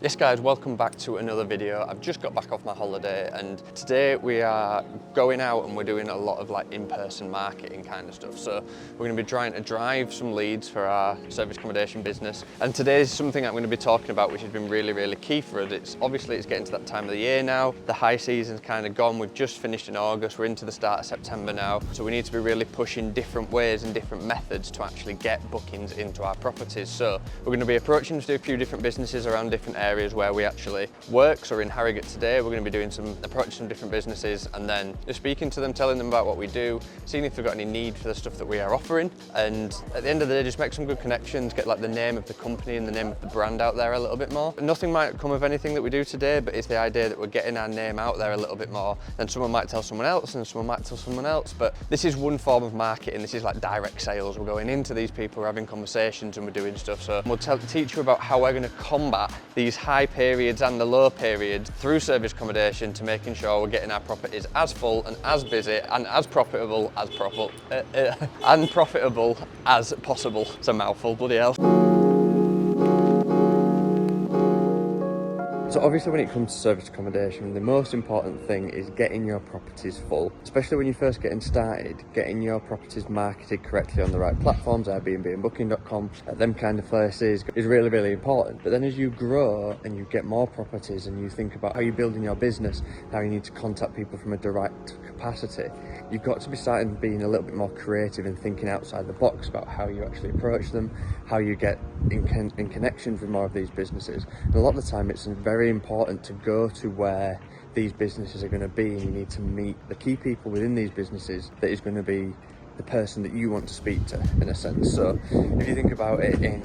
Yes guys, welcome back to another video. I've just got back off my holiday and today we are going out and we're doing a lot of like in-person marketing kind of stuff. So we're going to be trying to drive some leads for our service accommodation business. And today is something I'm going to be talking about which has been really key for us. It's getting to that time of the year now. The high season's kind of gone. We've just finished in August. We're into the start of September now. So we need to be really pushing different ways and different methods to actually get bookings into our properties. So we're going to be approaching a few different businesses around different areas where we actually work. So in Harrogate today, we're going to be doing approaching some different businesses and then just speaking to them, telling them about what we do, seeing if they've got any need for the stuff that we are offering. And at the end of the day, just make some good connections, get like the name of the company and the name of the brand out there a little bit more. Nothing might come of anything that we do today, but it's the idea that we're getting our name out there a little bit more. Then someone might tell someone else and someone might tell someone else, but this is one form of marketing. This is like direct sales. We're going into these people, we're having conversations and we're doing stuff. So we'll teach you about how we're going to combat these high periods and the low periods through service accommodation to making sure we're getting our properties as full and as busy and as profitable as possible. It's a mouthful, bloody hell. So obviously when it comes to service accommodation, the most important thing is getting your properties full, especially when you're first getting started. Getting your properties marketed correctly on the right platforms, Airbnb and Booking.com, them kind of places is really important. But then as you grow and you get more properties and you think about how you're building your business, how you need to contact people from a direct capacity, you've got to be starting being a little bit more creative and thinking outside the box about how you actually approach them, how you get in connections with more of these businesses. And a lot of the time it's very important to go to where these businesses are going to be, and you need to meet the key people within these businesses that is going to be the person that you want to speak to, in a sense. So if you think about it in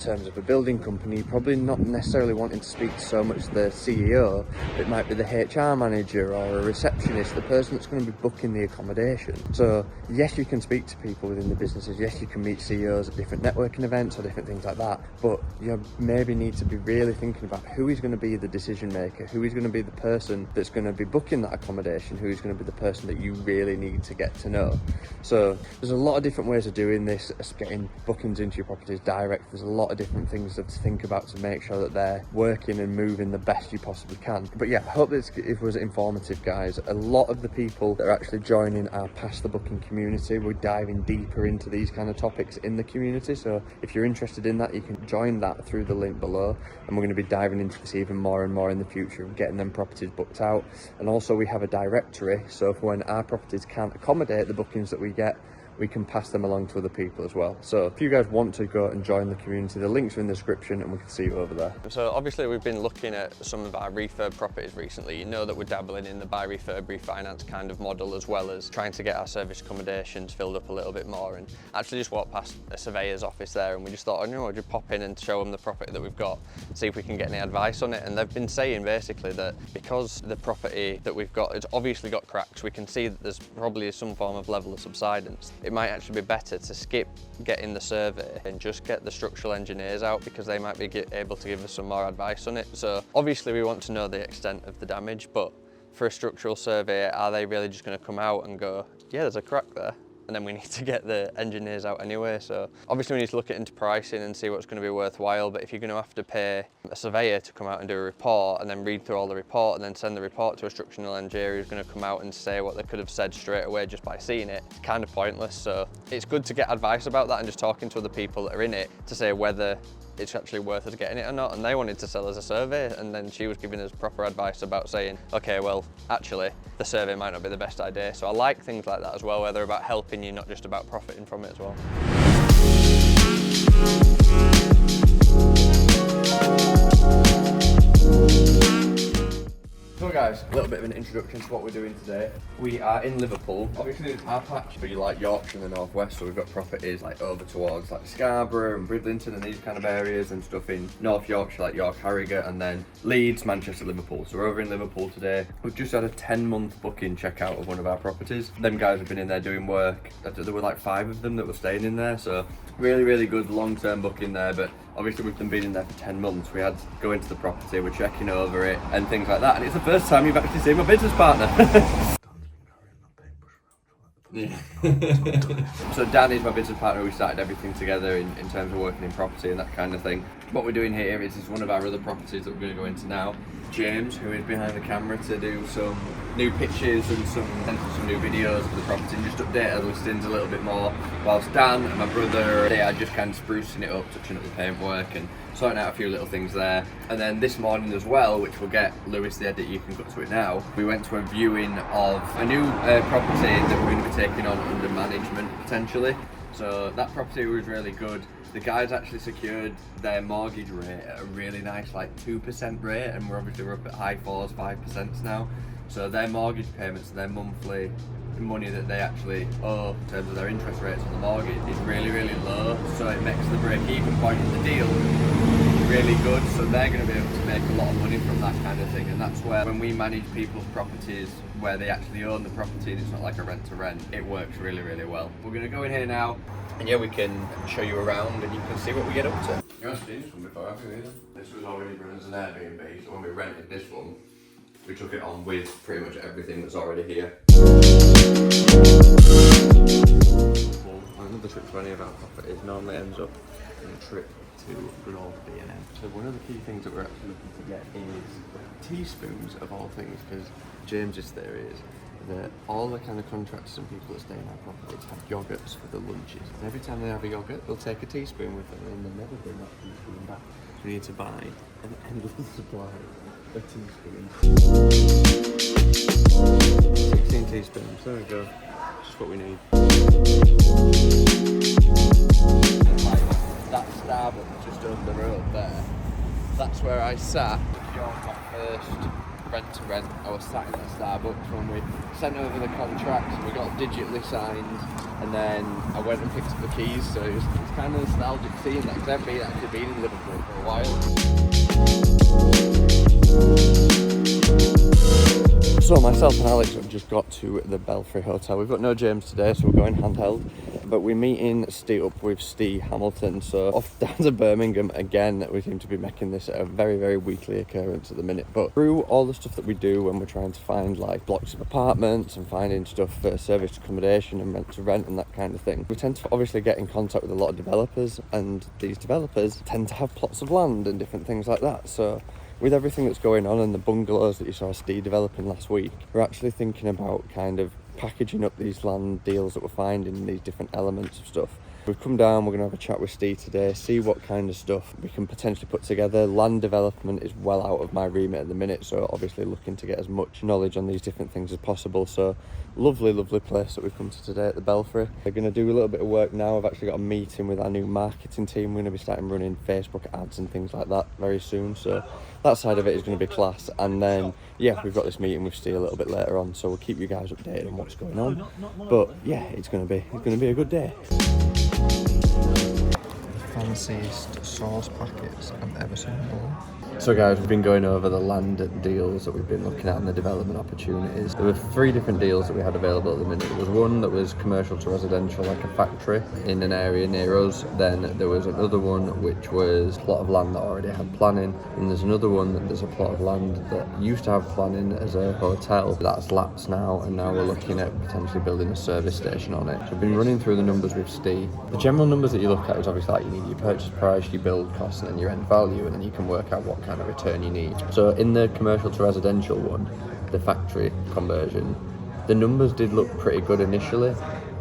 terms of a building company, you're probably not necessarily wanting to speak to so much the CEO, it might be the HR manager or a receptionist, the person that's going to be booking the accommodation. So yes, you can speak to people within the businesses, yes, you can meet CEOs at different networking events or different things like that, but you maybe need to be really thinking about who is going to be the decision maker, who is going to be the person that's going to be booking that accommodation, who is going to be the person that you really need to get to know. So there's a lot of different ways of doing this, getting bookings into your properties direct. There's a lot of different things to think about to make sure that they're working and moving the best you possibly can. But yeah, I hope it was informative, guys. A lot of the people that are actually joining our Past the Booking community, we're diving deeper into these kind of topics in the community. So if you're interested in that, you can join that through the link below. And we're going to be diving into this even more and more in the future, getting them properties booked out. And also we have a directory, so for when our properties can't accommodate the bookings that we get, we can pass them along to other people as well. So if you guys want to go and join the community, the links are in the description and we can see you over there. So obviously we've been looking at some of our refurb properties recently. You know that we're dabbling in the buy, refurb, refinance kind of model, as well as trying to get our service accommodations filled up a little bit more. And actually just walked past a surveyor's office there and we just thought, oh, you know, we'll just pop in and show them the property that we've got, see if we can get any advice on it. And they've been saying basically that because the property that we've got, it's obviously got cracks, we can see that there's probably some form of level of subsidence. It might actually be better to skip getting the survey and just get the structural engineers out, because they might be able to give us some more advice on it. So obviously we want to know the extent of the damage, but for a structural survey, are they really just going to come out and go, yeah, there's a crack there? And then we need to get the engineers out anyway. So obviously we need to look into pricing and see what's going to be worthwhile. But if you're going to have to pay a surveyor to come out and do a report and then read through all the report and then send the report to a structural engineer who's going to come out and say what they could have said straight away just by seeing it, it's kind of pointless. So it's good to get advice about that and just talking to other people that are in it to say whether it's actually worth us getting it or not. And they wanted to sell us a survey, and then she was giving us proper advice about saying, okay, well, actually the survey might not be the best idea. So I like things like that as well, where they're about helping you, not just about profiting from it as well. So guys, a little bit of an introduction to what we're doing today. We are in Liverpool. Obviously it's our patch, but you like Yorkshire and the Northwest, so we've got properties like over towards like Scarborough and Bridlington and these kind of areas, and stuff in North Yorkshire like York, Harrogate, and then Leeds, Manchester, Liverpool. So we're over in Liverpool today. We've just had a 10-month booking checkout of one of our properties. Them guys have been in there doing work. There were like 5 of them that were staying in there, so really good long-term booking there. But obviously with them being in there for 10 months, we had to go into the property, we're checking over it and things like that. And it's the first time you've actually seen my business partner. Yeah. So Dan is my business partner. We started everything together in terms of working in property and that kind of thing. What we're doing here is one of our other properties that we're going to go into now. James, who is behind the camera to do some new pictures and some new videos of the property and just update our listings a little bit more, whilst Dan and my brother, they are just kind of sprucing it up, touching up the paintwork and sorting out a few little things there. And then this morning as well, which we'll get Lewis the edit, you can cut to it now, we went to a viewing of a new property that we're going to be taking on under management potentially. So that property was really good. The guys actually secured their mortgage rate at a really nice like 2% rate, and we're up at high 4s, 5% now. So their mortgage payments, their monthly money that they actually owe in terms of their interest rates on the mortgage is really, really low. So it makes the break-even point in the deal really good. So they're going to be able to make a lot of money from that kind of thing. And that's where, when we manage people's properties where they actually own the property and it's not like a rent-to-rent, it works really, really well. We're going to go in here now, and yeah, we can show you around and you can see what we get up to. You haven't seen this one before, have you either? This was already run as an Airbnb, so when we rented this one, we took it on with pretty much everything that's already here. Another trip to any of our properties normally ends up in a trip to good old B&M. So one of the key things that we're actually looking to get is teaspoons of all things, because James's theory is that all the kind of contractors and people that stay in our properties have yogurts for the lunches. And every time they have a yogurt, they'll take a teaspoon with them and they'll never bring that teaspoon back. We need to buy an endless supply of teaspoons. 16 teaspoons, there we go. Just what we need. That Starbucks just over the road there, that's where I sat on my first rent-to-rent. I was sat in that Starbucks when we sent over the contracts and we got digitally signed, and then I went and picked up the keys, so it's kind of nostalgic seeing that, because I haven't actually been in Liverpool for a while. So myself and Alex have just got to the Belfry Hotel. We've got no James today, so we're going handheld. But we're meeting Steve up with Steve Hamilton. So off down to Birmingham again. We seem to be making this a very, very weekly occurrence at the minute. But through all the stuff that we do when we're trying to find like blocks of apartments and finding stuff for serviced accommodation and rent to rent and that kind of thing, we tend to obviously get in contact with a lot of developers, and these developers tend to have plots of land and different things like that. So with everything that's going on and the bungalows that you saw Steve developing last week, we're actually thinking about kind of packaging up these land deals that we're finding, these different elements of stuff. We've come down, we're going to have a chat with Steve today, see what kind of stuff we can potentially put together. Land development is well out of my remit at the minute, so obviously looking to get as much knowledge on these different things as possible. So lovely, lovely place that we've come to today at the Belfry. We're going to do a little bit of work now. I've actually got a meeting with our new marketing team. We're going to be starting running Facebook ads and things like that very soon, so that side of it is going to be class. And then yeah, we've got this meeting with Steve a little bit later on, so we'll keep you guys updated on what's going on. But yeah, it's going to be a good day. Fanciest sauce packets I've ever seen before. So guys, we've been going over the land deals that we've been looking at and the development opportunities. There were 3 different deals that we had available at the minute. There was one that was commercial to residential, like a factory in an area near us. Then there was another one which was a plot of land that already had planning. And there's another one that there's a plot of land that used to have planning as a hotel. That's lapsed now, and now we're looking at potentially building a service station on it. So I've been running through the numbers with Steve. The general numbers that you look at is obviously like you need your purchase price, your build costs, and then your end value, and then you can work out what kind of return you need. So in the commercial to residential one, the factory conversion, the numbers did look pretty good initially,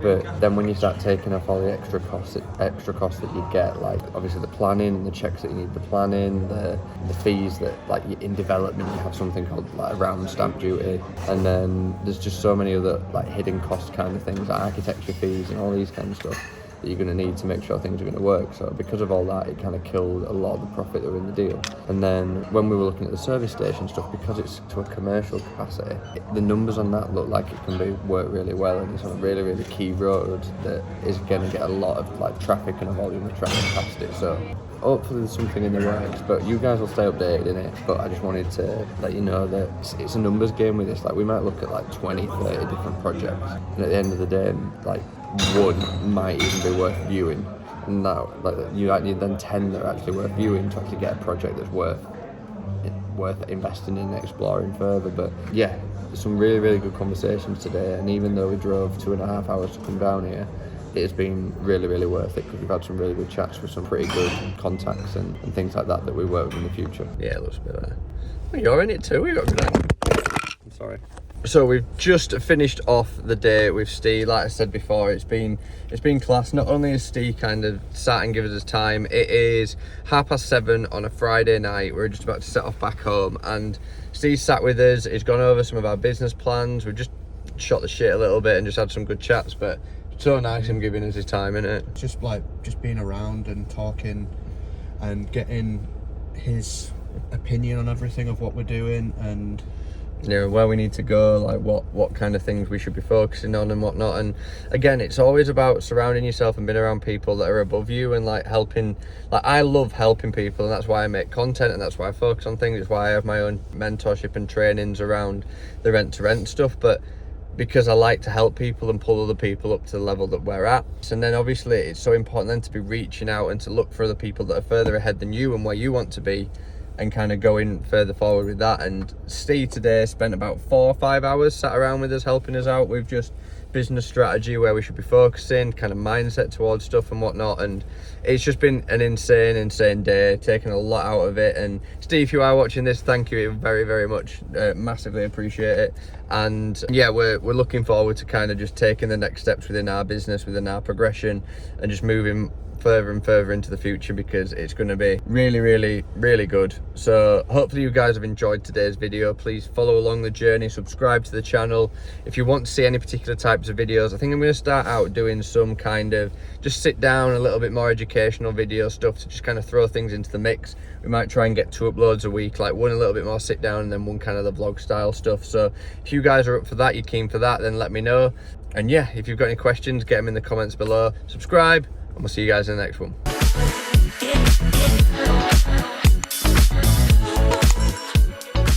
but then when you start taking off all the extra costs that you get, like obviously the planning and the checks that you need, the planning, the fees that like in development you have something called like around stamp duty, and then there's just so many other like hidden cost kind of things like architecture fees and all these kind of stuff that you're going to need to make sure things are going to work. So because of all that, it kind of killed a lot of the profit that were in the deal. And then when we were looking at the service station stuff, because it's to a commercial capacity, the numbers on that look like it can work really well, and it's on a really, really key road that is going to get a lot of like traffic and a volume of traffic past it. So hopefully there's something in the works, but you guys will stay updated in it. But I just wanted to let you know that it's a numbers game with this. Like we might look at like 20, 30 different projects, and at the end of the day, like one might even be worth viewing. And now like you might need then 10 that are actually worth viewing to actually get a project that's worth investing in and exploring further. But yeah, some really good conversations today, and even though we drove 2.5 hours to come down here, it's been really worth it, because we've had some really good chats with some pretty good contacts and things like that we work with in the future. Yeah, it looks a bit better. Well, you're in it too. You got good. I'm sorry. So we've just finished off the day with Steve. Like I said before, it's been class. Not only has Steve kind of sat and given us time, it is 7:30 on a Friday night. We're just about to set off back home, and Steve sat with us. He's gone over some of our business plans. We've just shot the shit a little bit and just had some good chats, but so nice him giving us his time, isn't it? Just being around and talking and getting his opinion on everything of what we're doing, and where we need to go, like what kind of things we should be focusing on and whatnot. And again, it's always about surrounding yourself and being around people that are above you and like helping. Like, I love helping people, and that's why I make content, and that's why I focus on things. It's why I have my own mentorship and trainings around the rent-to-rent stuff, but because I like to help people and pull other people up to the level that we're at. And then obviously it's so important then to be reaching out and to look for other people that are further ahead than you and where you want to be, and kind of going further forward with that. And Steve today spent about 4 or 5 hours sat around with us, helping us out with just business strategy, where we should be focusing, kind of mindset towards stuff and whatnot. And it's just been an insane day, taking a lot out of it. And Steve, if you are watching this, thank you very much. Massively appreciate it. And yeah, we're looking forward to kind of just taking the next steps within our business, within our progression, and just moving further and further into the future, because it's going to be really good. So hopefully you guys have enjoyed today's video. Please follow along the journey, subscribe to the channel if you want to see any particular types of videos. I think I'm going to start out doing some kind of just sit down, a little bit more educational video stuff to just kind of throw things into the mix. We might try and get 2 uploads a week, like one a little bit more sit down and then one kind of the vlog style stuff. So if you guys are up for that, you're keen for that, then let me know. And yeah, if you've got any questions, get them in the comments below. Subscribe, and we'll see you guys in the next one.